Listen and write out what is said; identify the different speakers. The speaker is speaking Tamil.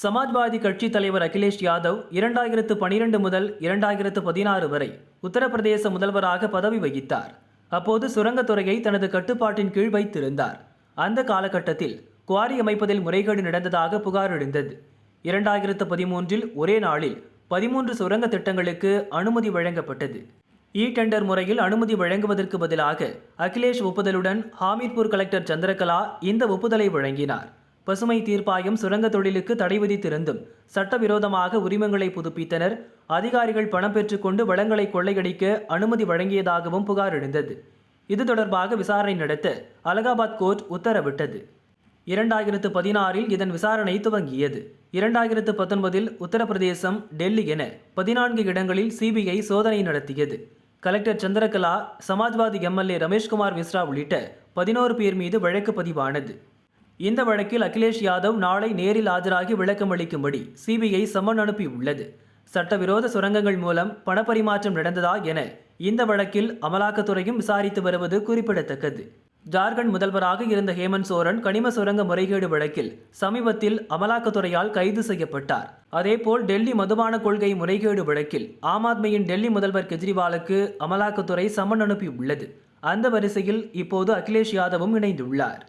Speaker 1: சமாஜ்வாதி கட்சி தலைவர் அகிலேஷ் யாதவ் 2012 முதல் 2016 வரை உத்தரப்பிரதேச முதல்வராக பதவி வகித்தார். அப்போது சுரங்கத்துறையை தனது கட்டுப்பாட்டின் கீழ் வைத்திருந்தார். அந்த காலகட்டத்தில் குவாரி அமைப்பதில் முறைகேடு நடந்ததாக புகார் எழுந்தது. 2013இல் ஒரே நாளில் 13 சுரங்க திட்டங்களுக்கு அனுமதி வழங்கப்பட்டது. டெண்டர் முறையில் அனுமதி வழங்குவதற்கு பதிலாக அகிலேஷ் ஒப்புதலுடன் ஹாமிர்பூர் கலெக்டர் சந்திரகலா இந்த ஒப்புதலை வழங்கினார். பசுமை தீர்ப்பாயம் சுரங்க தொழிலுக்கு தடை விதித்திருந்தும் சட்டவிரோதமாக உரிமங்களை புதுப்பித்தனர். அதிகாரிகள் பணம் பெற்றுக்கொண்டு வளங்களை கொள்ளையடிக்க அனுமதி வழங்கியதாகவும் புகார் எழுந்தது. இது தொடர்பாக விசாரணை நடத்த அலகாபாத் கோர்ட் உத்தரவிட்டது. 2016இல் இதன் விசாரணை துவங்கியது. 2019இல் உத்தரப்பிரதேசம், டெல்லி என 14 இடங்களில் சிபிஐ சோதனை நடத்தியது. கலெக்டர் சந்திரகலா, சமாஜ்வாதி எம்எல்ஏ ரமேஷ்குமார் மிஸ்ரா உள்ளிட்ட 11 பேர் மீது வழக்கு பதிவானது. இந்த வழக்கில் அகிலேஷ் யாதவ் நாளை நேரில் ஆஜராகி விளக்கம் அளிக்கும்படி சிபிஐ சம்மன் அனுப்பியுள்ளது. சட்டவிரோத சுரங்கங்கள் மூலம் பணப்பரிமாற்றம் நடந்ததா என இந்த வழக்கில் அமலாக்கத்துறையும் விசாரித்து வருவது குறிப்பிடத்தக்கது. ஜார்க்கண்ட் முதல்வராக இருந்த ஹேமந்த் சோரன் கனிம சுரங்க முறைகேடு வழக்கில் சமீபத்தில் அமலாக்கத்துறையால் கைது செய்யப்பட்டார். அதேபோல் டெல்லி மதுபான கொள்கை முறைகேடு வழக்கில் ஆம் ஆத்மியின் டெல்லி முதல்வர் கெஜ்ரிவாலுக்கு அமலாக்கத்துறை சம்மன் அனுப்பியுள்ளது. அந்த வரிசையில் இப்போது அகிலேஷ் யாதவும் இணைந்துள்ளார்.